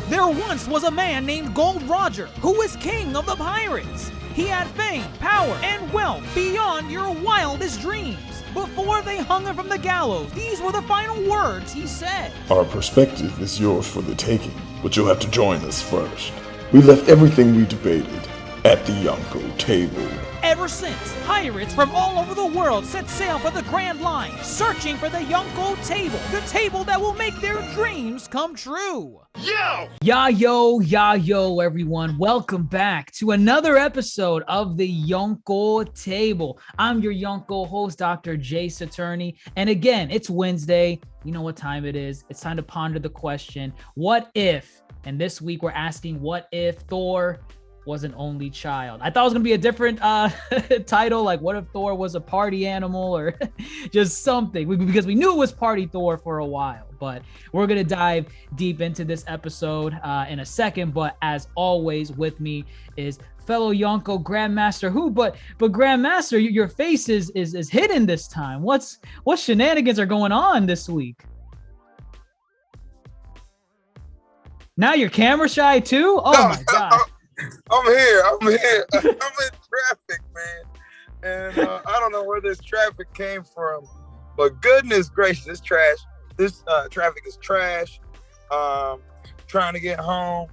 There once was a man named Gold Roger who was king of the pirates. He had fame, power, and wealth beyond your wildest dreams. Before they hung him from the gallows, these were the final words he said. Our perspective is yours for the taking, but you'll have to join us first. We left everything we debated at the Yonkō Table. Ever since, pirates from all over the world set sail for the Grand Line, searching for the Yonkō Table, the table that will make their dreams come true. Yo, everyone. Welcome back to another episode of the Yonkō Table. I'm your Yonkō host, DrJaceAttorney. And again, it's Wednesday. You know what time it is. It's time to ponder the question, what if? And this week we're asking, what if Thor was an only child? I thought it was gonna be a different title, like what if Thor was a party animal or just something, because we knew it was Party Thor for a while. But we're gonna dive deep into this episode in a second. But as always, with me is fellow Yonkō GrandMasterHoop. But Grandmaster, your face is hidden this time. What shenanigans are going on this week? Now you're camera shy too? Oh my god. I'm here. I'm in traffic, man. And I don't know where this traffic came from, but goodness gracious, it's trash. This traffic is trash. Trying to get home.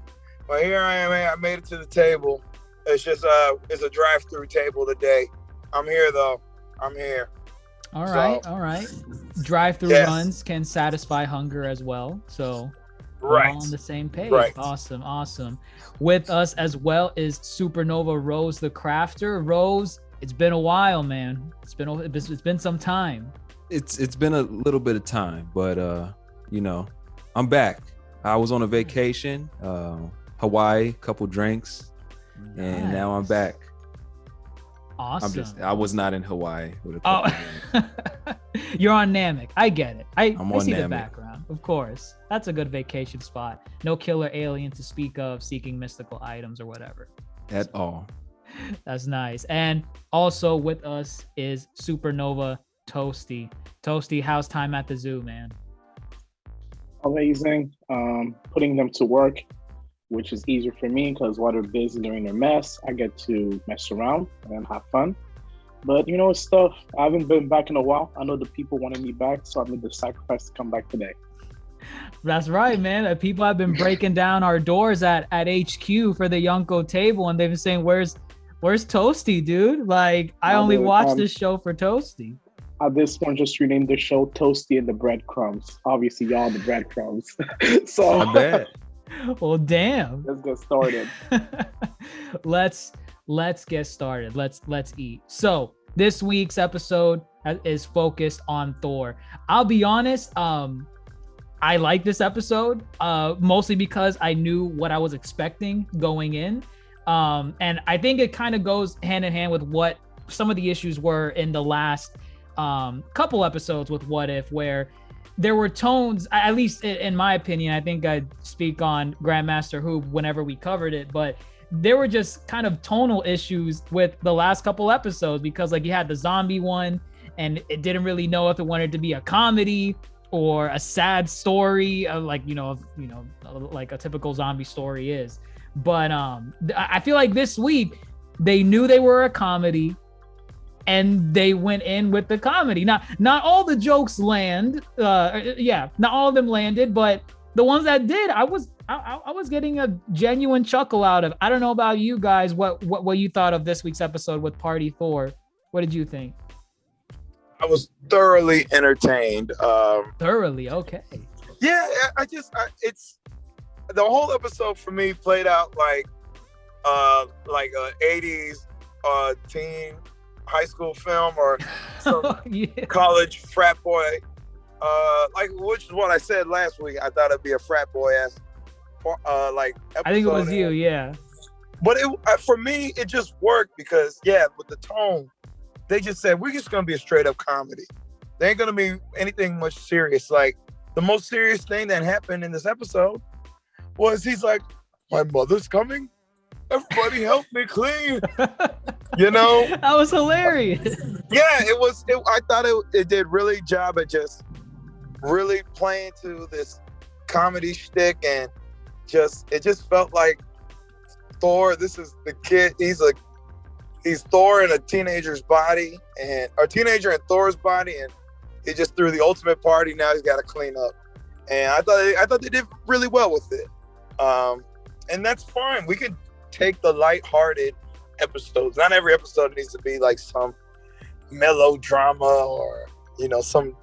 But here I am, man. I made it to the table. It's just it's a drive-through table today. I'm here though. I'm here. All right. Drive-through runs can satisfy hunger as well. So right. All on the same page. Right. Awesome. With us as well is Supernova Rose the Crafter. Rose, it's been a while, man. It's been some time. It's been a little bit of time, but I'm back. I was on a vacation, Hawaii, couple drinks, and now I'm back. Awesome. I was not in Hawaii with a couple You're on Namek. I get it. I see Namek. the background. Of course. That's a good vacation spot. No killer alien to speak of seeking mystical items or whatever. At all. That's nice. And also with us is Supernova Toasty. Toasty, how's time at the zoo, man? Amazing. Putting them to work, which is easier for me because while they're busy doing their mess, I get to mess around and have fun. But it's tough. I haven't been back in a while. I know the people wanted me back, so I made the sacrifice to come back today. That's right, man. People have been breaking down our doors at HQ for the Yonkō Table, and they've been saying, "Where's Toasty, dude? Like, I only watch this show for Toasty." At this point, just renamed the show Toasty and the Breadcrumbs. Obviously, y'all the breadcrumbs. So I bet. Well, damn. Let's get started. Let's get started. Let's eat. So this week's episode is focused on Thor. I'll be honest. I like this episode mostly because I knew what I was expecting going in. And I think it kind of goes hand in hand with what some of the issues were in the last couple episodes with What If, where there were tones, at least in my opinion, I think I'd speak on GrandMasterHoop whenever we covered it, but there were just kind of tonal issues with the last couple episodes because like you had the zombie one and it didn't really know if it wanted to be a comedy or a sad story, like a typical zombie story is. But I feel like this week they knew they were a comedy and they went in with the comedy. Not all the jokes land. Not all of them landed, but the ones that did, I was getting a genuine chuckle out of. I don't know about you guys, what you thought of this week's episode with Party Thor. What did you think? I was thoroughly entertained. Thoroughly, okay. Yeah, it's the whole episode for me played out like a 80s teen high school film or some college frat boy, which is what I said last week. I thought it'd be a frat boy ass episode. I think it was you, yeah. But for me, it just worked because with the tone, they just said we're just gonna be a straight up comedy. There ain't gonna be anything much serious. Like the most serious thing that happened in this episode was he's like, "My mother's coming. Everybody help me clean." That was hilarious. Yeah, I thought it did really job at just really playing to this comedy shtick, and it just felt like Thor. This is the kid. He's Thor in a teenager's body, and a teenager in Thor's body, and he just threw the ultimate party. Now he's got to clean up, and I thought they did really well with it. And that's fine. We could take the lighthearted episodes. Not every episode needs to be like some melodrama or some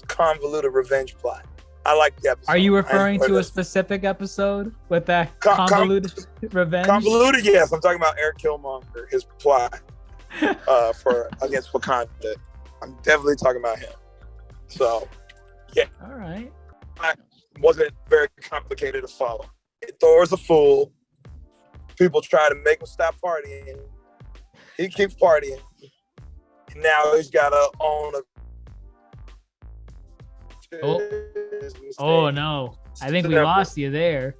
convoluted revenge plot. I like the episode. Are you referring to a specific episode with that convoluted revenge? Convoluted, yes. I'm talking about Eric Killmonger, his plot for against Wakanda. I'm definitely talking about him. So, yeah. All right. It wasn't very complicated to follow. Thor's a fool. People try to make him stop partying. He keeps partying. Now he's got to own a. Oh no! I think we lost you there.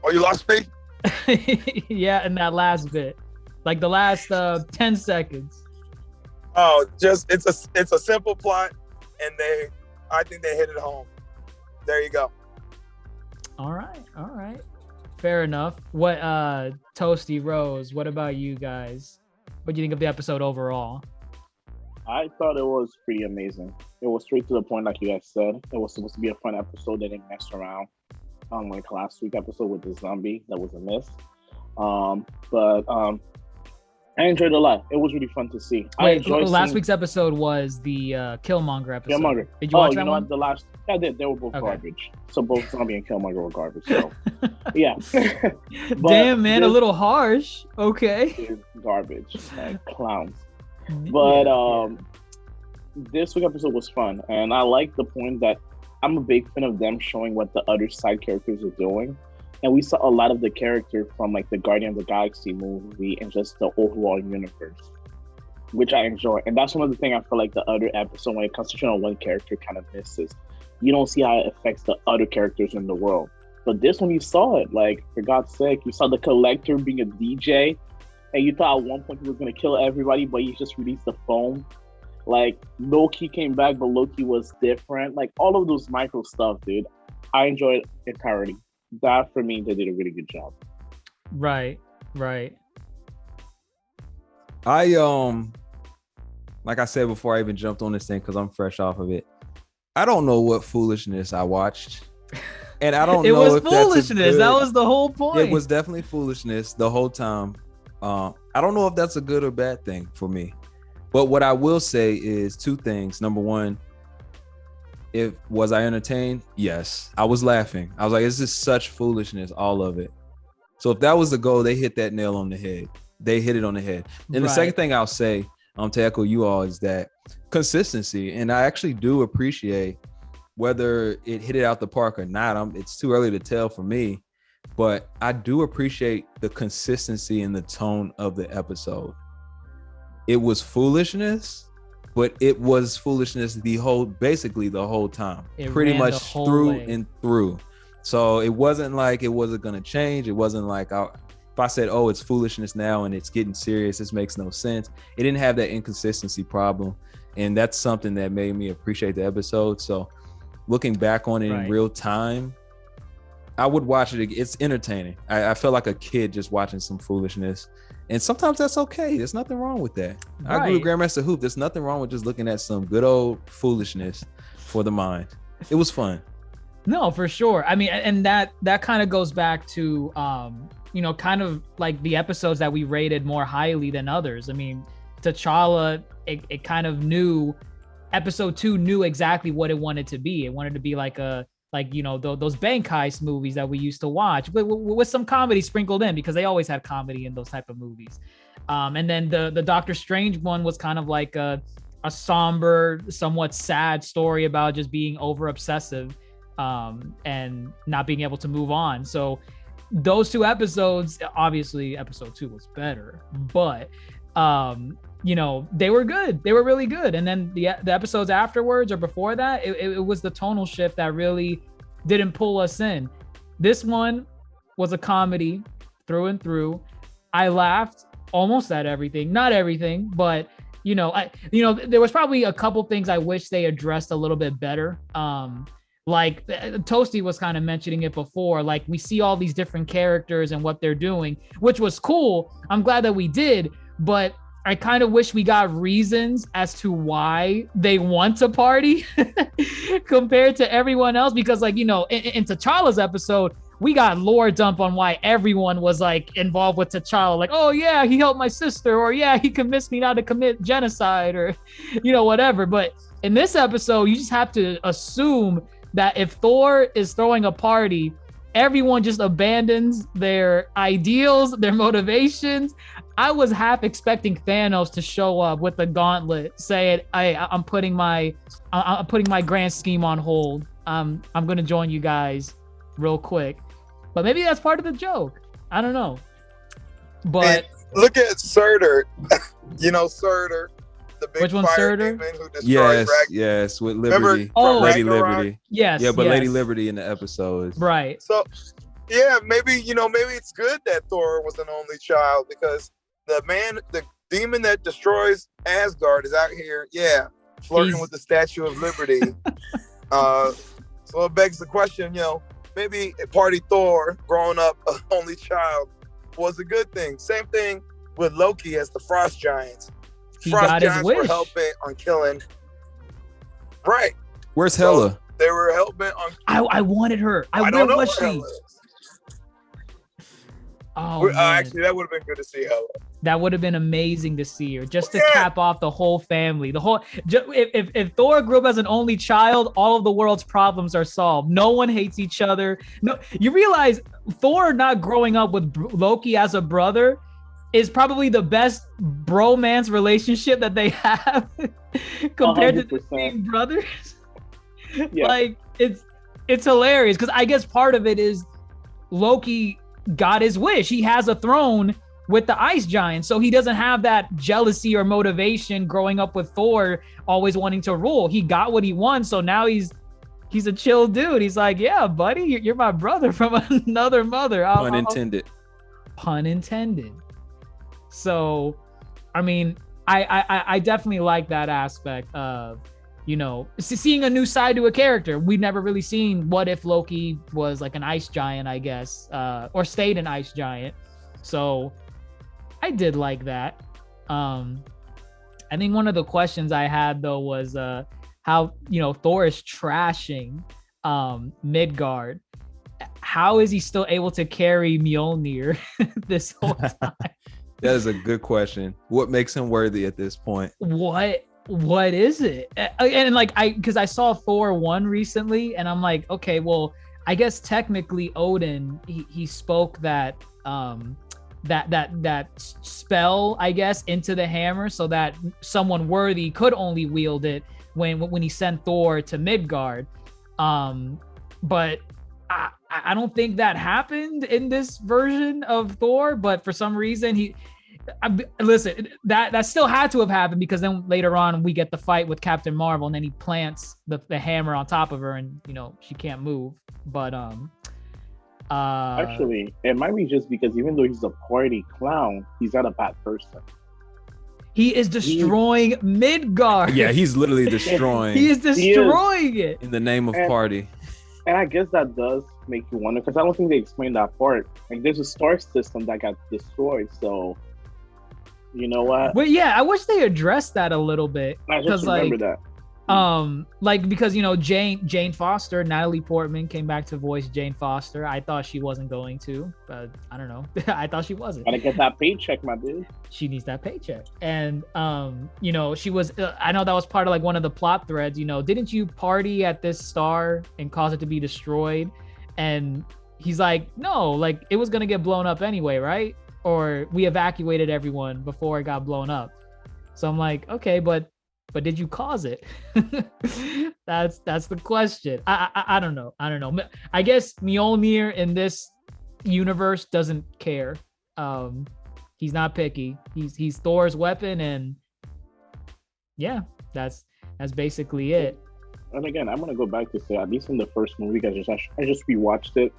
Oh, you lost me? Yeah, in that last bit, like the last 10 seconds. Oh, it's a simple plot, and I think they hit it home. There you go. All right. Fair enough. What Toasty Rose? What about you guys? What do you think of the episode overall? I thought it was pretty amazing. It was straight to the point, like you guys said. It was supposed to be a fun episode. They didn't mess around. Like last week's episode with the zombie, that was a miss. But I enjoyed it a lot. It was really fun to see. Wait, last week's episode was the Killmonger episode. Killmonger. Did you watch that one? What? The last, I did. They were both garbage. So both zombie and Killmonger were garbage. So yeah. Damn, man, a little harsh. Okay. Garbage, like clowns. But this week's episode was fun, and I like the point that I'm a big fan of them showing what the other side characters are doing. And we saw a lot of the character from like the Guardian of the Galaxy movie and just the overall universe, which I enjoy. And that's one of the things I feel like the other episode, when it comes to showing one character, kind of misses. You don't see how it affects the other characters in the world. But this one, you saw it. Like, for God's sake, you saw the Collector being a DJ, and you thought at one point he was going to kill everybody, but he just released the phone. Like, Loki came back, but Loki was different. Like, all of those micro stuff, dude. I enjoyed it entirely. That, for me, they did a really good job. Right. I like I said before I even jumped on this thing, because I'm fresh off of it, I don't know what foolishness I watched, and I don't know if foolishness. That was the whole point. It was definitely foolishness the whole time. I don't know if that's a good or bad thing for me, but what I will say is two things. Number one, was I entertained? Yes, I was laughing. I was like, this is such foolishness, all of it. So if that was the goal, they hit that nail on the head. They hit it on the head. And the second thing I'll say, to echo you all, is that consistency. And I actually do appreciate, whether it hit it out the park or not, it's too early to tell for me, but I do appreciate the consistency in the tone of the episode. It was foolishness, but it was foolishness basically the whole time, pretty much through and through. So it wasn't like it wasn't going to change. It wasn't like if I said, oh, it's foolishness now and it's getting serious, this makes no sense. It didn't have that inconsistency problem. And that's something that made me appreciate the episode. So looking back on it in real time, I would watch it. It's entertaining. I felt like a kid just watching some foolishness. And sometimes that's okay. There's nothing wrong with that. I agree with GrandMasterHoop. There's nothing wrong with just looking at some good old foolishness for the mind. It was fun. No, for sure. I mean, and that kind of goes back to, kind of like the episodes that we rated more highly than others. I mean, T'Challa, it kind of knew, episode 2 knew exactly what it wanted to be. It wanted to be like those bank heist movies that we used to watch, but with some comedy sprinkled in, because they always had comedy in those type of movies. And then the Doctor Strange one was kind of like a somber, somewhat sad story about just being over obsessive and not being able to move on. So those two episodes, obviously episode 2 was better, but they were good. They were really good. And then the episodes afterwards or before that, it was the tonal shift that really didn't pull us in. This one was a comedy through and through. I laughed almost at everything, not everything, but there was probably a couple things I wish they addressed a little bit better. Like Toasty was kind of mentioning it before, like we see all these different characters and what they're doing, which was cool. I'm glad that we did, but I kind of wish we got reasons as to why they want to party compared to everyone else. Because like, in T'Challa's episode, we got lore dump on why everyone was like involved with T'Challa. Like, oh yeah, he helped my sister, or yeah, he convinced me not to commit genocide, or, whatever. But in this episode, you just have to assume that if Thor is throwing a party, everyone just abandons their ideals, their motivations. I was half expecting Thanos to show up with the gauntlet, saying, I'm putting my grand scheme on hold. I'm gonna join you guys real quick. But maybe that's part of the joke. I don't know. But and look at Surtur. Surtur, the big which one's fire Surtur? demon who destroys Yes, with Liberty. Remember from Lady Ragnarok? Liberty. Yes. Yeah, but yes. Lady Liberty in the episode. Right. So, yeah, maybe it's good that Thor was an only child, because the demon that destroys Asgard is out here, flirting with the Statue of Liberty. So it begs the question, maybe Party Thor, growing up an only child, was a good thing. Same thing with Loki as the Frost Giants. He Frost got his Giants were wish. hell-bent on killing. Right. Where's Hela? So they were hell-bent on... I wanted her. I don't know was where she? Hela is. Oh, man. Actually, that would have been good to see Hela. That would have been amazing to see her, just to cap off the whole family. If Thor grew up as an only child, all of the world's problems are solved. No one hates each other. No, you realize Thor not growing up with Loki as a brother is probably the best bromance relationship that they have compared 100%. To being brothers. Yeah. Like it's hilarious, because I guess part of it is Loki got his wish. He has a throne with the ice giant, so he doesn't have that jealousy or motivation growing up with Thor always wanting to rule. He got what he wants, so now he's a chill dude. He's like, yeah, buddy, you're my brother from another mother. Pun intended. Pun intended. So, I mean, I definitely like that aspect of, seeing a new side to a character. We've never really seen what if Loki was like an ice giant, I guess, or stayed an ice giant. So I did like that. I think one of the questions I had though was how, Thor is trashing Midgard. How is he still able to carry Mjolnir this whole time? That is a good question. What makes him worthy at this point? What is it? And like because I saw Thor 1 recently, and I'm like, okay, well, I guess technically Odin he spoke that that spell, I guess, into the hammer, so that someone worthy could only wield it when he sent Thor to Midgard. But I don't think that happened in this version of Thor, but for some reason listen, that still had to have happened, because then later on we get the fight with Captain Marvel, and then he plants the hammer on top of her, and she can't move. But actually, it might be just because even though he's a party clown, he's not a bad person. He is destroying Midgard. Yeah, he's literally destroying. He is destroying it in the name of party. And I guess that does make you wonder, because I don't think they explained that part. Like, there's a star system that got destroyed, so you know what? But yeah, I wish they addressed that a little bit. I just remember that. Because Jane Foster, Natalie Portman came back to voice Jane Foster. I thought she wasn't going to, but I don't know. I thought she wasn't. Gotta get that paycheck, my dude. She needs that paycheck. And she was. I know that was part of like one of the plot threads. Didn't you party at this star and cause it to be destroyed? And he's like, no, like it was gonna get blown up anyway, right? Or we evacuated everyone before it got blown up. So I'm like, okay, but did you cause it? That's the question. I don't know. I guess Mjolnir in this universe doesn't care. He's not picky. He's Thor's weapon, and yeah, that's basically it. And again, I'm gonna go back to say, at least in the first movie, I just rewatched it.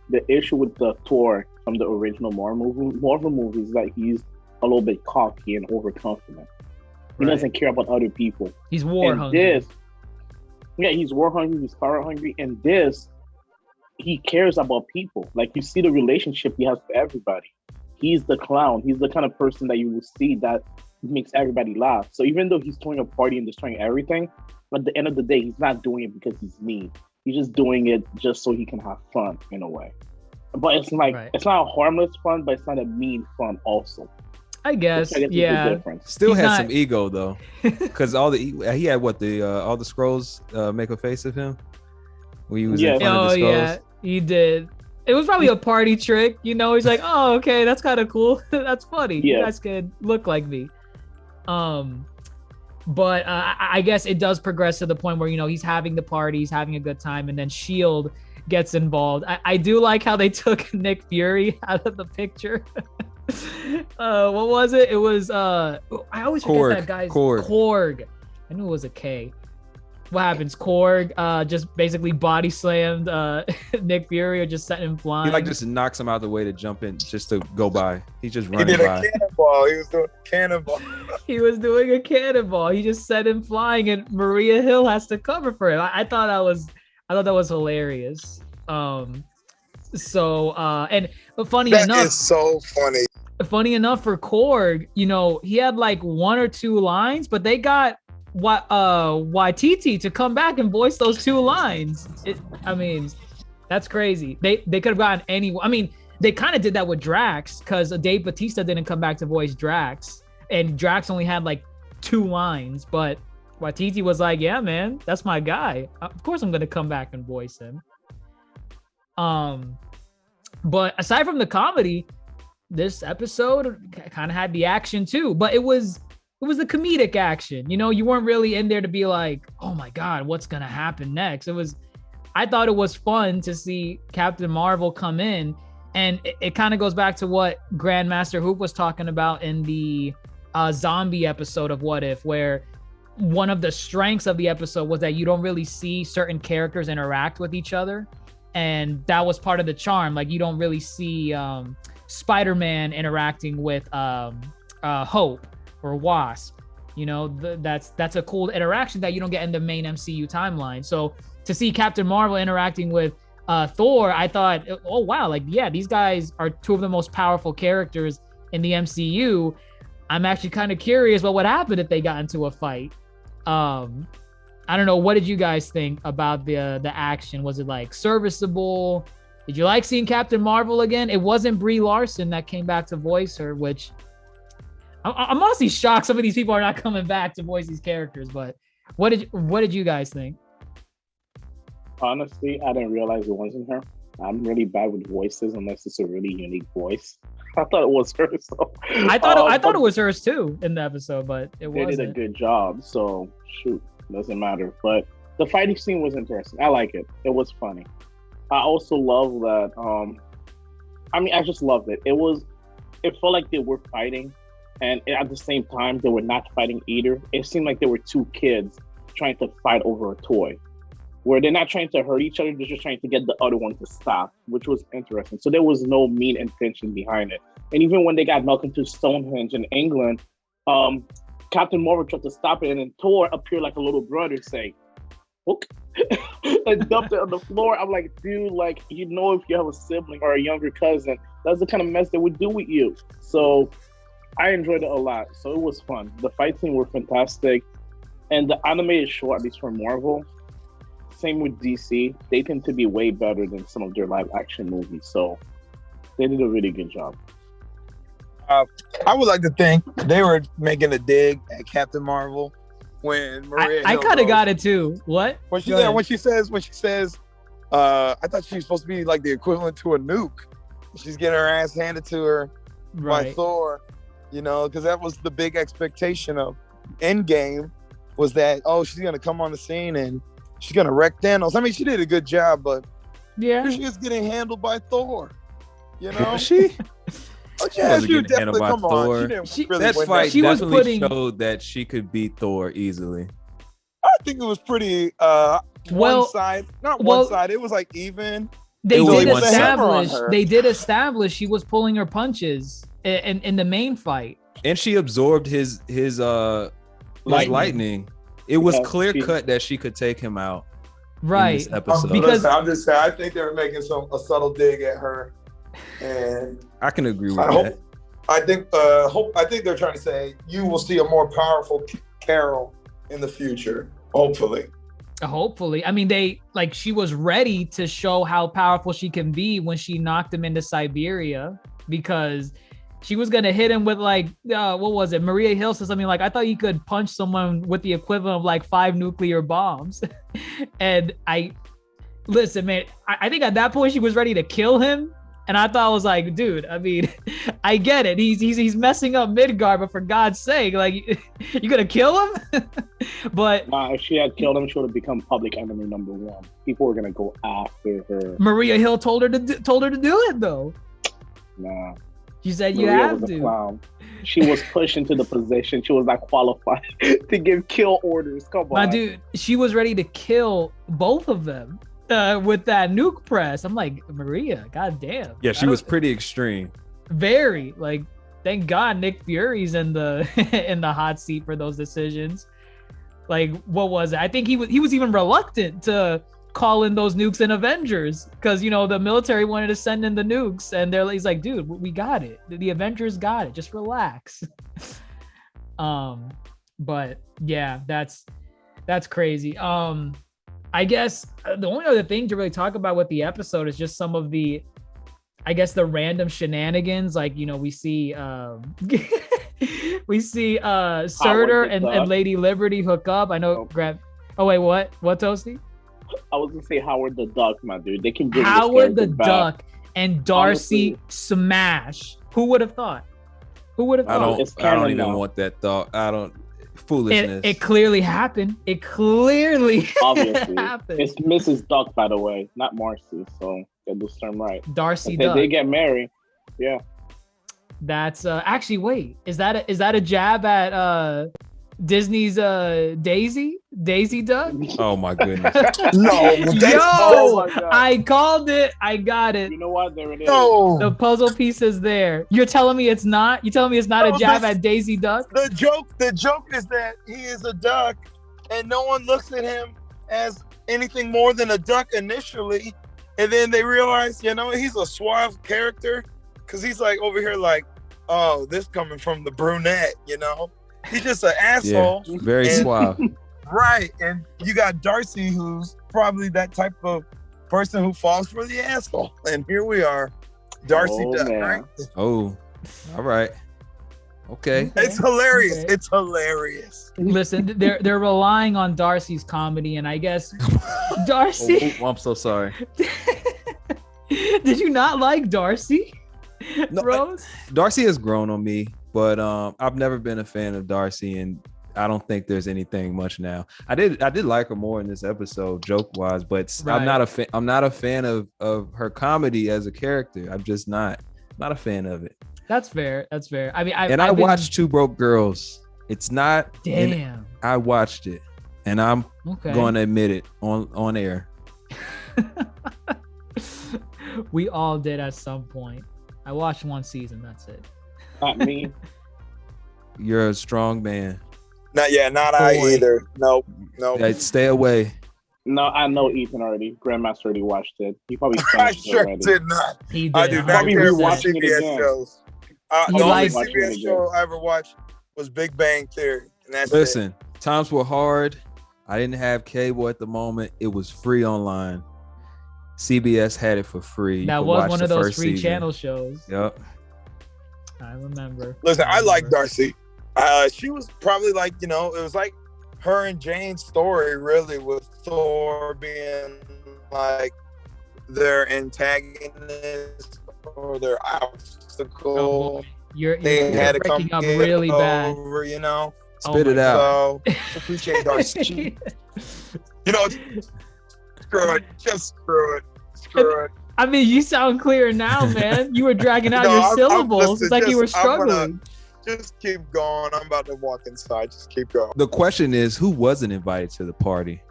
The issue with the Thor from the original Marvel movies is that he's a little bit cocky and overconfident. He doesn't care about other people. He's war hungry. Yeah, he's war hungry, he's power hungry, and this, he cares about people. Like, you see the relationship he has with everybody. He's the clown. He's the kind of person that you will see that makes everybody laugh. So even though he's throwing a party and destroying everything, at the end of the day, he's not doing it because he's mean. He's just doing it just so he can have fun in a way. But it's like, it's not a harmless fun, but it's not a mean fun also. I guess, yeah. Still had some ego though, because he had what all the scrolls make a face of him when he was in front of the scrolls. Yeah, he did. It was probably a party trick, you know. He's like, oh, okay, that's kind of cool. That's funny. Yeah. You guys could look like me. But I guess it does progress to the point where, you know, he's having the party, he's having a good time, and then S.H.I.E.L.D. gets involved. I do like how they took Nick Fury out of the picture. What was it? It was I always forget that guy's Korg. I knew it was a K. What happens? Korg just basically body slammed Nick Fury, or just set him flying. He like just knocks him out of the way to jump in, just to go by. He's just running by. He did a cannonball. He was doing a cannonball. He was doing a cannonball. He just set him flying, and Maria Hill has to cover for him. I thought that was hilarious. And funny enough, that is so funny. Funny enough for Korg, you know, he had like one or two lines, but they got YTT to come back and voice those two lines. I mean, that's crazy. They could have gotten anyone. I mean, they kind of did that with Drax, because Dave Bautista didn't come back to voice Drax, and Drax only had like two lines, but YTT was like, yeah, man, that's my guy. Of course I'm going to come back and voice him. But aside from the comedy, this episode kind of had the action too, but it was the comedic action. You know, you weren't really in there to be like, oh my God, what's going to happen next? I thought it was fun to see Captain Marvel come in, and it kind of goes back to what GrandMasterHoop was talking about in the zombie episode of What If, where one of the strengths of the episode was that you don't really see certain characters interact with each other. And that was part of the charm. Like, you don't really see Spider-Man interacting with Hope or Wasp. You know, that's a cool interaction that you don't get in the main MCU timeline. So to see Captain Marvel interacting with Thor, I thought, oh wow, like, yeah, these guys are two of the most powerful characters in the MCU. I'm actually kind of curious what would happen if they got into a fight. I don't know. What did you guys think about the action? Was it like serviceable? Did you like seeing Captain Marvel again? It wasn't Brie Larson that came back to voice her, which I'm honestly shocked some of these people are not coming back to voice these characters. But what did you guys think? Honestly, I didn't realize it wasn't her. I'm really bad with voices unless it's a really unique voice. I thought it was her. So I thought it was hers too in the episode, but it wasn't. They did a good job. So shoot. Doesn't matter, but the fighting scene was interesting. I like it. It was funny. I also love that. I just loved it. It felt like they were fighting, and at the same time they were not fighting either. It seemed like there were two kids trying to fight over a toy, where they're not trying to hurt each other. They're just trying to get the other one to stop, which was interesting. So there was no mean intention behind it. And even when they got knocked into Stonehenge in England, Captain Marvel tried to stop it, and then Thor appeared like a little brother saying, "Hook," and dumped it on the floor. I'm like, dude, like, you know, if you have a sibling or a younger cousin, that's the kind of mess they would do with you. So I enjoyed it a lot. So it was fun. The fight scene were fantastic. And the animated show, at least for Marvel, same with DC, they tend to be way better than some of their live action movies. So they did a really good job. I would like to think they were making a dig at Captain Marvel when Maria. I kind of got it too. What? When she says, I thought she was supposed to be like the equivalent to a nuke. She's getting her ass handed to her by Thor, you know, because that was the big expectation of Endgame, was that, oh, she's gonna come on the scene and she's gonna wreck Thanos. I mean, she did a good job, but yeah, she was getting handled by Thor. You know, she. Oh, yeah, she definitely come Thor. On. That fight definitely showed that she could beat Thor easily. I think it was pretty one side. It was like even. They did establish she was pulling her punches in the main fight. And she absorbed his lightning. It was clear cut that she could take him out. Right. this episode. Because- listen, I'm just saying, I think they're making a subtle dig at her, and I can agree with I that. hope. I think they're trying to say you will see a more powerful Carol in the future. Hopefully. I mean, she was ready to show how powerful she can be when she knocked him into Siberia, because she was gonna hit him with what was it? Maria Hill said something like, I thought you could punch someone with the equivalent of like 5 nuclear bombs. And listen, man, I think at that point she was ready to kill him. And I thought, I was like, dude, I mean, I get it. He's messing up Midgard, but for God's sake, like, you gonna kill him? But nah, if she had killed him, she would have become public enemy number 1. People were gonna go after her. Maria Hill told her to do it though. Nah. She said Maria you have was a to. clown. She was pushed into the position. She was not qualified to give kill orders. Come on. My dude, she was ready to kill both of them with that nuke press. I'm like, Maria, goddamn. Yeah, she was pretty extreme. Very, like, thank God Nick Fury's in the in the hot seat for those decisions. Like, what was it? I think he was even reluctant to call in those nukes in Avengers, because the military wanted to send in the nukes, and he's like, dude, we got it. The Avengers got it. Just relax. But yeah, that's crazy. I guess the only other thing to really talk about with the episode is just some of the, I guess, the random shenanigans. Like, we see Surtur and Lady Liberty hook up. I know. Oh wait, what Toasty? I was gonna say Howard the Duck, my dude. They can bring Howard the back. Duck and Darcy Honestly. smash. Who would have thought? I don't It's I don't canon even now. want that thought. I don't foolishness. It clearly happened. It clearly Obviously, happened. it's Mrs. Duck, by the way, not Marcy. So get this term right. Darcy If Duck. they get married. Yeah. That's actually, wait, is that a jab at Disney's Daisy Duck? Oh my goodness. No, Yo, my God. I called it. I got it. You know what? There it is. no. The puzzle piece is there. You're telling me it's not? You telling me it's not No, a jab that's- at Daisy Duck? The joke is that he is a duck, and no one looks at him as anything more than a duck initially, and then they realize, he's a suave character, because he's like over here like, oh, this coming from the brunette, he's just an asshole. Yeah, very And- suave. Right, and you got Darcy, who's probably that type of person who falls for the asshole, and here we are, Darcy Oh, Duck, man. right? Oh, all right. Okay. It's hilarious. Okay. It's hilarious. Listen, they're relying on Darcy's comedy, and I guess Darcy. Oh, I'm so sorry. Did you not like Darcy? No, Rose? Darcy has grown on me, but I've never been a fan of Darcy, and I don't think there's anything much now. I did like her more in this episode, joke wise, but Right. I'm not a fan of her comedy as a character. I'm just not a fan of it. That's fair. I mean, I watched Two Broke Girls. It's not. Damn. I watched it, and I'm Okay. going to admit it on air. We all did at some point. I watched one season. That's it. Not me. You're a strong man. Not I Boy. either. Nope. Yeah, stay away. No, I know Ethan already. Grandmaster already watched it. He probably I finished it sure already. did not. He did. I do not Probably care for rewatching it CBS again. shows. He The only likes- CBS show I ever watched was Big Bang Theory, and that's it. Listen, times were hard. I didn't have cable at the moment. It was free online. CBS had it for free. You That could was watch one the of those first free season. channel shows. Yep. I remember. Listen, I like remember. Darcy. She was probably like, it was like her and Jane's story, really, with Thor being like their antagonist or their obstacle. Oh, you're They had to come breaking up get really bad. over, Spit Oh it my out. So appreciate Darcy. Screw it. Just screw it. Screw it. I mean, you sound clear now, man. You were dragging out No, your I'm- syllables. listen, It's like you were just- I'm gonna- struggling. Just keep going. I'm about to walk inside. Just keep going. The question is, who wasn't invited to the party?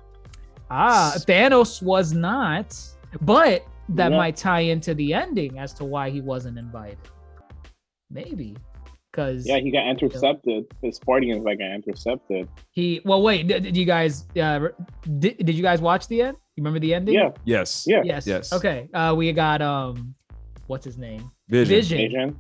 Thanos was not, but that Yeah. might tie into the ending as to why he wasn't invited. Maybe because Yeah, he got intercepted. His party is like got intercepted. Well, wait, did you guys did you guys watch the end? You remember the ending? Yeah. Yes. Yeah. Yes. Okay. We got what's his name? Vision.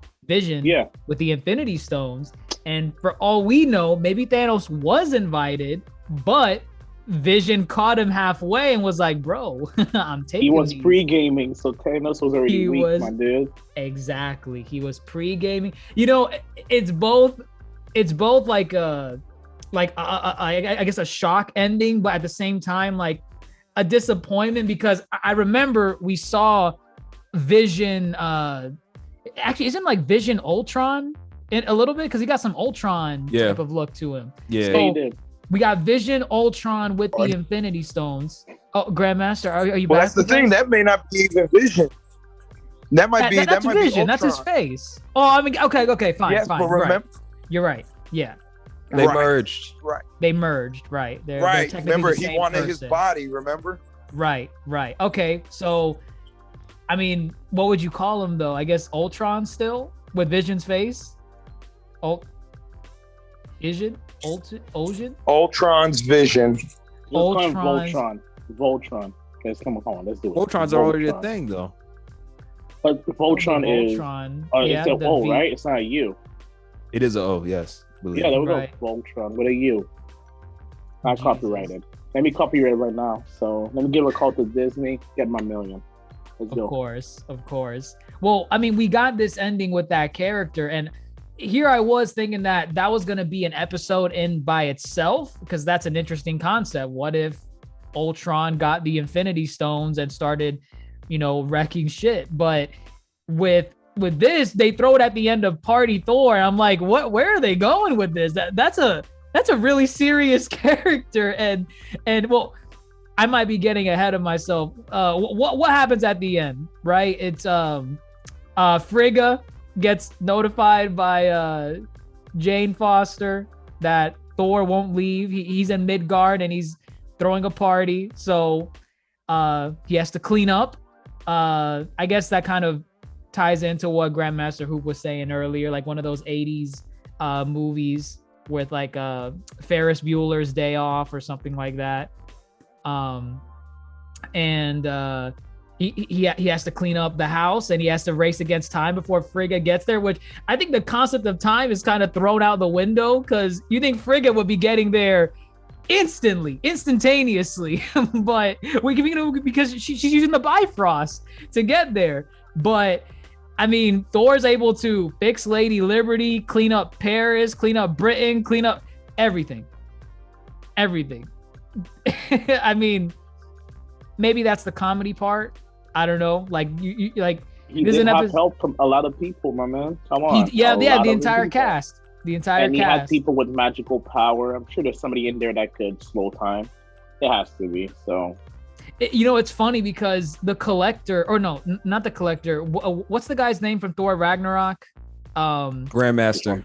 Yeah. With the Infinity Stones. And for all we know, maybe Thanos was invited, but Vision caught him halfway and was like, bro, I'm taking He was these. pre-gaming, so Thanos was already weak, my dude. Exactly. He was pre-gaming. You know, it's both like I guess a shock ending, but at the same time, like a disappointment, because I remember we saw Vision, actually isn't like Vision Ultron in a little bit, because he got some Ultron type of look to him. Yeah. So He did. we got Vision Ultron with the Infinity Stones. Oh, Grandmaster, are you Well, back? that's the with thing. us? That may not be even Vision. That might be. That's that might Vision. Be That's his Ultron. face. Oh, I mean, okay, fine, Yes, fine. but remember, Right. You're right. Yeah, They Right. merged. right, they merged. Right. They're right. technically Remember, the he same wanted his person. body. Remember? Right. Okay, so, I mean, what would you call him though? I guess Ultron still with Vision's face. Vision. Ultron's Vision. Let's call him Ultron's- Voltron. Okay, come on, let's do it. Voltron's already a thing, though. But Voltron is. Voltron. It's an the O, V. right? It's not a U. It is a O, yes. Believe Yeah, there we Right. go. Voltron with a U. Not Jesus. copyrighted. Let me copyright it right now. So let me give a call to Disney. Get my million. Let's Of go. course. Well, I mean, we got this ending with that character, and here I was thinking that was going to be an episode in by itself, because that's an interesting concept. What if Ultron got the Infinity Stones and started, wrecking shit? But with this, they throw it at the end of Party Thor, and I'm like, where are they going with this? That's a really serious character, and well, I might be getting ahead of myself. What happens at the end, right? It's Frigga gets notified by Jane Foster that Thor won't leave. He's in Midgard and he's throwing a party, so he has to clean up. I guess that kind of ties into what Grandmaster Hoop was saying earlier, like one of those 80s movies with like Ferris Bueller's Day Off or something like that. He has to clean up the house, and he has to race against time before Frigga gets there, which I think the concept of time is kind of thrown out the window, because you think Frigga would be getting there instantaneously, but because she's using the Bifrost to get there. But I mean, Thor's able to fix Lady Liberty, clean up Paris, clean up Britain, clean up everything. I mean, maybe that's the comedy part. I don't know. Like you like. He did have help from a lot of people, my man. Come on. The entire cast. And he had people with magical power. I'm sure there's somebody in there that could slow time. It has to be. So. It's funny because the Collector, or no, not the Collector. What's the guy's name from Thor Ragnarok? Grandmaster.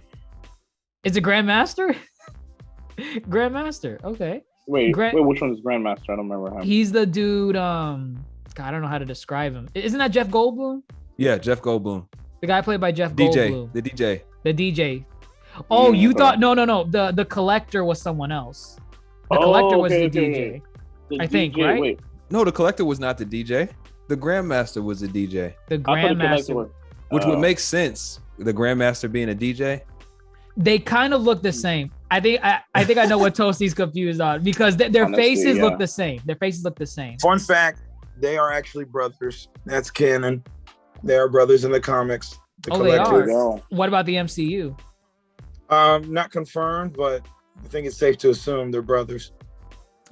Is it Grandmaster? Grandmaster. Okay. Wait, which one is Grandmaster? I don't remember him. He's the dude. God, I don't know how to describe him. Isn't that Jeff Goldblum? Yeah, Jeff Goldblum. The guy played by Jeff Goldblum. The DJ. The DJ. Oh, you thought no. The Collector was someone else. The Collector was the DJ. I think, right? Wait. No, the Collector was not the DJ. The Grandmaster was the DJ. The Grandmaster. Which would make sense. The Grandmaster being a DJ. They kind of look the same. I think I know what Toasty's confused on, because their faces look the same. Their faces look the same. Fun fact: they are actually brothers. That's canon. They are brothers in the comics. The Collector. They are. What about the MCU? Not confirmed, but I think it's safe to assume they're brothers.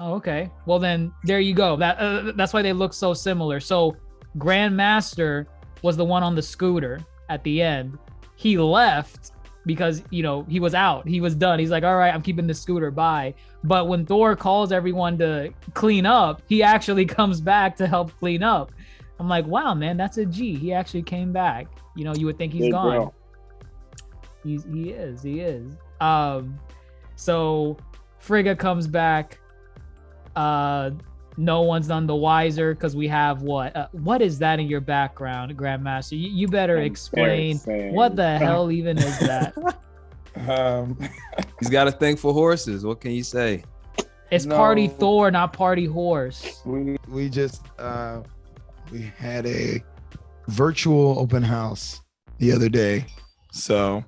Oh, okay. Well, then there you go. That's why they look so similar. So Grandmaster was the one on the scooter at the end. He left because, he was out. He was done. He's like, all right, I'm keeping the scooter, bye. But when Thor calls everyone to clean up, he actually comes back to help clean up. I'm like, wow, man, that's a G. He actually came back. You would think he's gone. Bro. He is. So Frigga comes back. No one's none the wiser, because we have what is that in your background, Grandmaster? You better explain what the hell even is that. He's got a thing for horses. What can you say? It's No. Party Thor, not Party Horse. We just we had a virtual open house the other day, so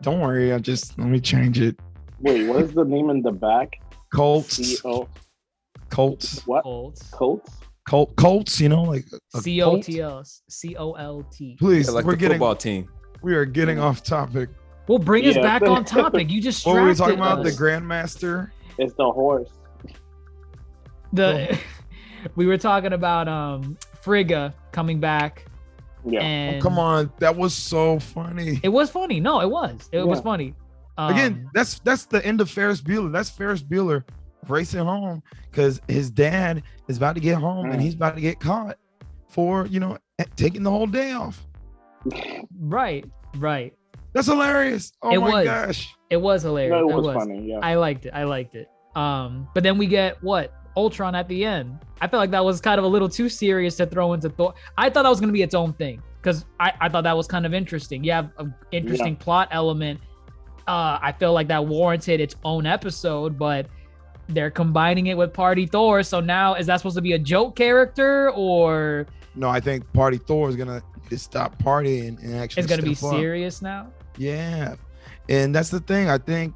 don't worry. Let me change it. Wait, what is the name in the back? Colts. Colts. What? Colts. Colts? You know, like a Colt. COLT. Please, like we're the getting football team. we are getting off topic. Well, bring us Yeah. back on topic. You just What were we talking distracted about? The us. Grandmaster. It's the horse. We were talking about Frigga coming back. Yeah. And Come on, that was so funny. It was funny. No, it was. It was Yeah. funny. Again, that's the end of Ferris Bueller. That's Ferris Bueller racing home because his dad is about to get home and he's about to get caught for taking the whole day off. right. That's hilarious. Oh It my was. gosh. It was hilarious. No, it was funny. Yeah. I liked it. But then we get what? Ultron at the end. I felt like that was kind of a little too serious to throw into Thor. I thought that was going to be its own thing because I thought that was kind of interesting. You have an interesting plot element. I feel like that warranted its own episode, but they're combining it with Party Thor. So now, is that supposed to be a joke character or? No, I think Party Thor is gonna just stop partying and actually. It's going to be step up. serious now? Yeah, and that's the thing. I think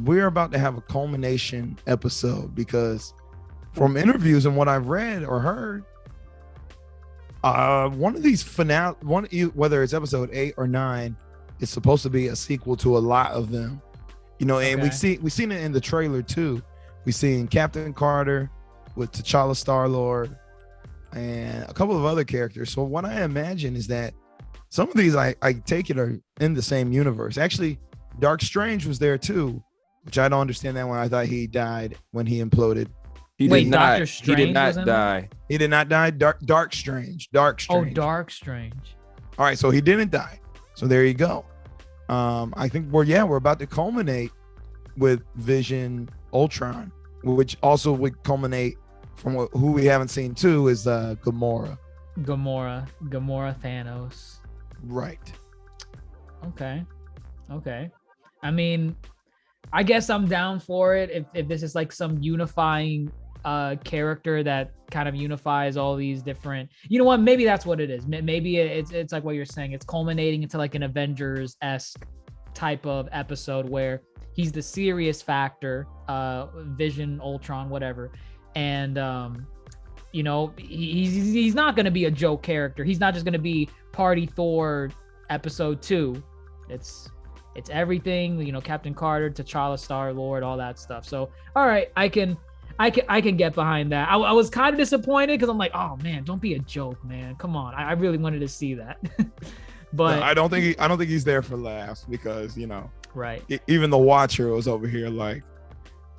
we're about to have a culmination episode because from interviews and what I've read or heard, one of these finale, whether it's episode 8 or 9, is supposed to be a sequel to a lot of them. And we've seen it in the trailer too. We've seen Captain Carter with T'Challa, Star-Lord, and a couple of other characters. So what I imagine is that some of these I take it are in the same universe. Actually, Dark Strange was there too, which I don't understand that one. I thought he died when he imploded. Wait, Doctor He Strange did not was in there? die. He did not die. Dark Strange. Oh, Dark Strange. All right, so he didn't die. So there you go. I think we're about to culminate with Vision Ultron, which also would culminate from who we haven't seen too is Gamora. Gamora Thanos. Right. Okay. I mean, I guess I'm down for it if this is like some unifying character that kind of unifies all these different. You know what? Maybe that's what it is. Maybe it's like what you're saying. It's culminating into like an Avengers-esque type of episode where he's the serious factor, Vision, Ultron, whatever, and he's not going to be a joke character. He's not just going to be Party Thor episode 2. It's everything, Captain Carter, T'Challa, Star-Lord, all that stuff. So, all right, I can get behind that. I was kind of disappointed because I'm like, oh man, don't be a joke, man. Come on. I really wanted to see that. But no, I don't think he's there for laughs because, right. Even the Watcher was over here like,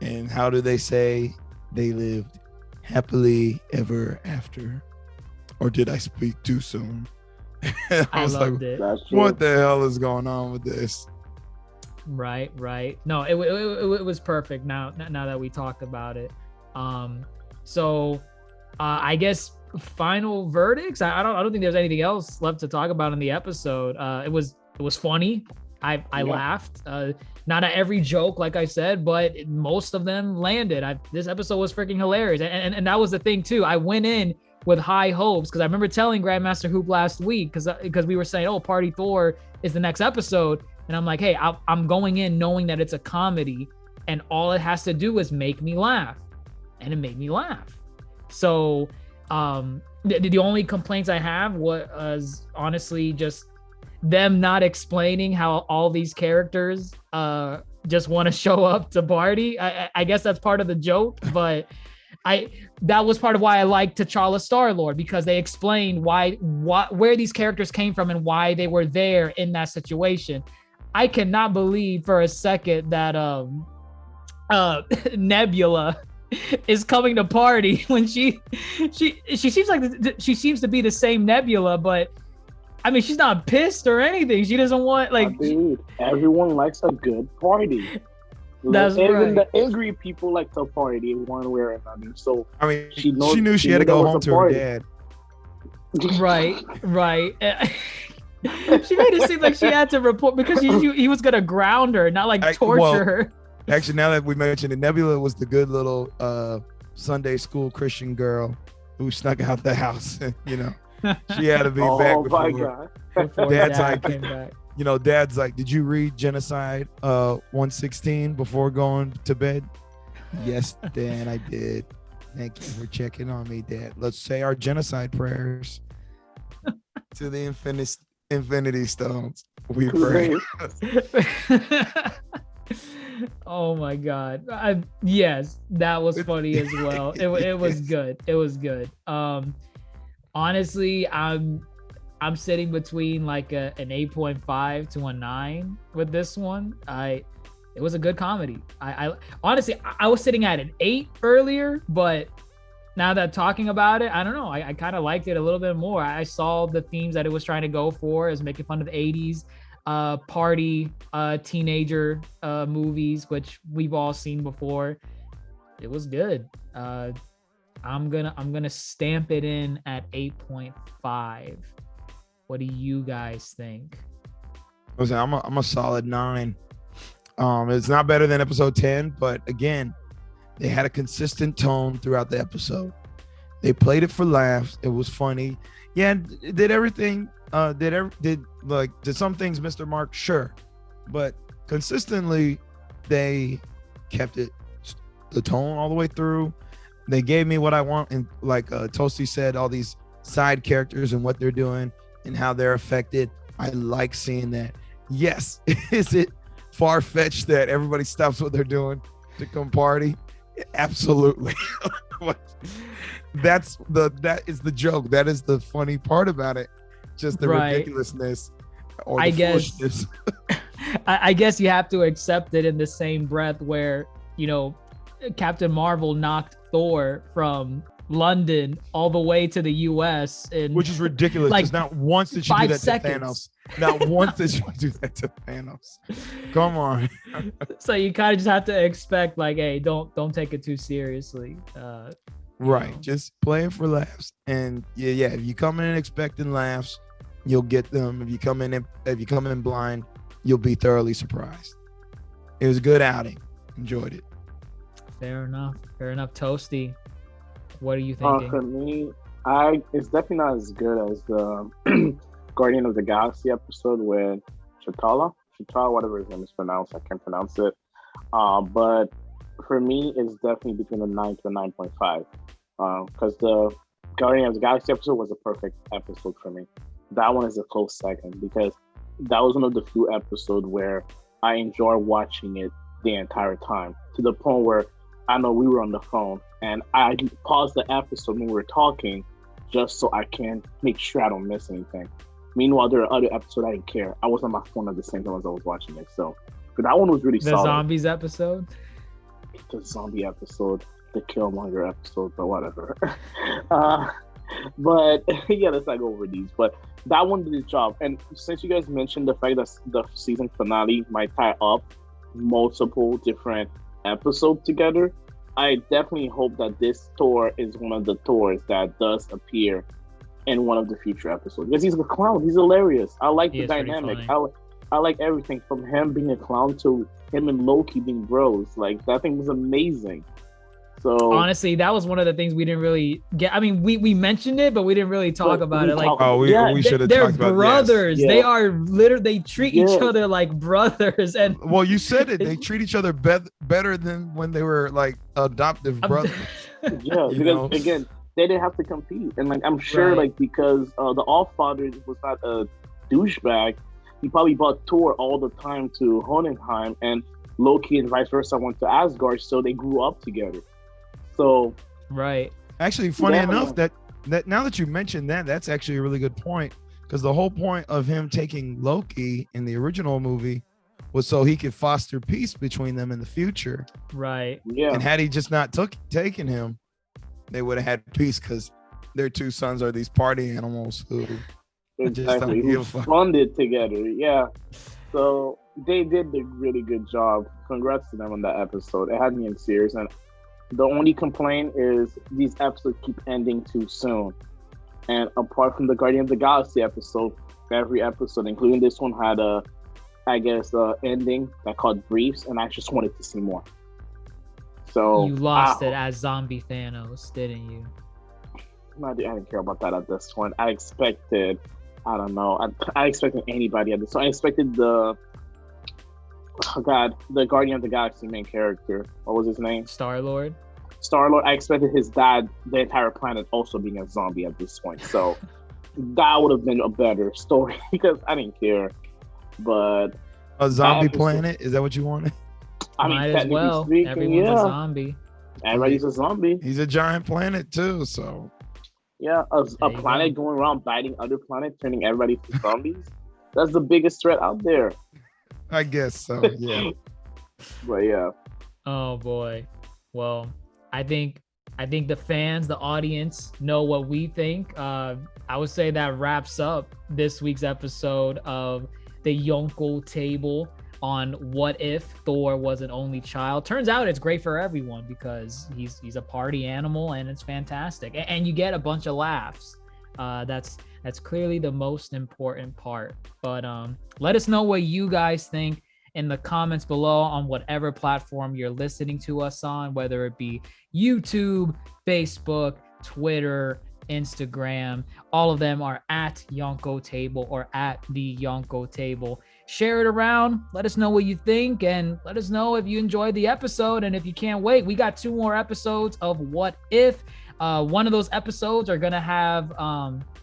and how do they say they lived happily ever after? Or did I speak too soon? I was loved like, it. what the hell is going on with this? Right. No, it was perfect. Now that we talked about it, so I guess final verdicts. I don't think there's anything else left to talk about in the episode. It was funny. I laughed. Not at every joke, like I said, but most of them landed. This episode was freaking hilarious, and that was the thing too. I went in with high hopes because I remember telling GrandMasterHoop last week because we were saying, oh, Party Thor is the next episode. And I'm like, hey, I'm going in knowing that it's a comedy and all it has to do is make me laugh. And it made me laugh. So the only complaints I have was honestly just them not explaining how all these characters just want to show up to party. I guess that's part of the joke, but that was part of why I liked T'Challa Star-Lord, because they explained where these characters came from and why they were there in that situation. I cannot believe for a second that Nebula is coming to party when she seems like she seems to be the same Nebula, but I mean she's not pissed or anything. She doesn't want dude, everyone likes a good party. That's even right. the angry people like to party one way or another. So I mean, she knew she had to go home to her dad. Right. She made it seem like she had to report because he was gonna ground her, not like torture her. Actually, now that we mentioned it, Nebula was the good little Sunday school Christian girl who snuck out the house. You know, she had to be back before. Oh my God. Before Dad's Dad like, came back. you know, Dad's like, did you read Genocide 116 before going to bed? Yes, Dad, I did. Thank you for checking on me, Dad. Let's say our genocide prayers to the infinity stones. We pray. Oh my God. Yes, that was funny as well. It was good. It was good. Honestly, I'm sitting between like an 8.5 to a 9 with this one. It was a good comedy. I honestly, I was sitting at an 8 earlier, but now that talking about it, I don't know. I kind of liked it a little bit more. I saw the themes that it was trying to go for, as making fun of the 80s party teenager movies, which we've all seen before. It was good. I'm gonna stamp it in at 8.5. What do you guys think? I'm a solid 9. It's not better than episode 10, but again, they had a consistent tone throughout the episode. They played it for laughs. It was funny. Yeah, did everything. Did some things Mr. Mark? Sure, but consistently they kept it the tone all the way through. They gave me what I want, and like Toasty said, all these side characters and what they're doing and how they're affected. I like seeing that. Yes, is it far-fetched that everybody stops what they're doing to come party? Absolutely. That is the joke. That is the funny part about it. Just the ridiculousness or the foolishness. I guess you have to accept it in the same breath where, you know, Captain Marvel knocked Thor from London all the way to the US, which is ridiculous. Like, not once did she do that to Thanos. Not once did she do that to Thanos. Come on. So you kind of just have to expect, like, hey, don't take it too seriously. Right. Know. Just play it for laughs. And yeah, if you come in expecting laughs, you'll get them. If you come in blind, you'll be thoroughly surprised. It was a good outing. Enjoyed it. Fair enough. Toasty, what are you thinking? For me, it's definitely not as good as the Guardian of the Galaxy episode with Chitala, whatever his name is pronounced. I can't pronounce it. But for me, it's definitely between a 9 to a 9.5. Because the Guardian of the Galaxy episode was a perfect episode for me. That one is a close second because that was one of the few episodes where I enjoyed watching it the entire time, to the point where I know we were on the phone and I paused the episode when we were talking just so I can make sure I don't miss anything. Meanwhile, there are other episodes I didn't care. I was on my phone at the same time as I was watching it. So but that one was really solid. The zombies episode? The zombie episode, the Killmonger episode, but whatever. But yeah, let's not go over these. But that one did its job. And since you guys mentioned the fact that the season finale might tie up multiple different episodes together, I definitely hope that this Thor is one of the Thors that does appear in one of the future episodes. Because he's a clown. He's hilarious. I like the dynamic. I like everything from him being a clown to him and Loki being bros. Like, that thing was amazing. So honestly, that was one of the things we didn't really get. I mean, we mentioned it, but we didn't really talk about it. Like, we should have talked about it. They're brothers. Yes. They are literally, they treat each other like brothers. And well, you said it. They treat each other better than when they were like adoptive brothers. Yeah, because again, they didn't have to compete. And like, I'm sure like, because the Allfather was not a douchebag, he probably brought Thor all the time to Hohenheim, and Loki and vice versa went to Asgard, so they grew up together. So actually, funny enough, that now that you mentioned that, that's actually a really good point, because the whole point of him taking Loki in the original movie was so he could foster peace between them in the future. Right. Yeah. And had he just not taken him, they would have had peace, because their two sons are these party animals who exactly who funded together. Yeah. So they did a really good job. Congrats to them on that episode. It had me in tears, and the only complaint is these episodes keep ending too soon. And apart from the Guardian of the Galaxy episode, every episode, including this one, had a I guess, ending that called briefs, and I just wanted to see more. So you lost it as zombie Thanos, didn't you? I didn't care about that at this point. I expected, I don't know, I expected anybody at this. So I expected the Guardian of the Galaxy main character. What was his name? Star-Lord. Star-Lord. I expected his dad, the entire planet, also being a zombie at this point. So that would have been a better story because I didn't care. But a zombie planet? Is that what you wanted? I mean, might as well. Speaking, Everyone's a zombie. Everybody's a zombie. He's a giant planet too, so yeah, a planet going around biting other planets, turning everybody to zombies. That's the biggest threat out there. I guess so. Yeah. But yeah. Oh boy. Well, I think the fans, the audience, know what we think. I would say that wraps up this week's episode of the Yonkō Table on what if Thor was an only child. Turns out it's great for everyone because he's a party animal and it's fantastic, and you get a bunch of laughs. That's clearly the most important part. But let us know what you guys think in the comments below on whatever platform you're listening to us on, whether it be YouTube, Facebook, Twitter, Instagram. All of them are at Yonkō Table or at the Yonkō Table. Share it around. Let us know what you think, and let us know if you enjoyed the episode. And if you can't wait, we got 2 more episodes of What If. One of those episodes are gonna have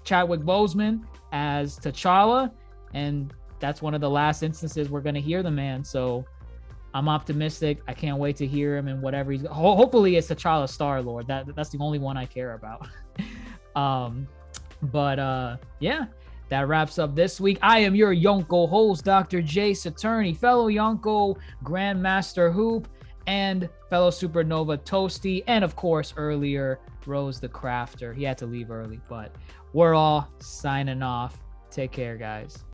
Chadwick Boseman as T'Challa, and that's one of the last instances we're gonna hear the man. So I'm optimistic. I can't wait to hear him and whatever he's. Hopefully, it's T'Challa Star-Lord. That's the only one I care about. Yeah, that wraps up this week. I am your Yonkō host, DrJaceAttorney, fellow Yonkō GrandMasterHoop, and fellow Supernova Toasty, and of course earlier Rose the Crafter. He had to leave early, but we're all signing off. Take care, guys.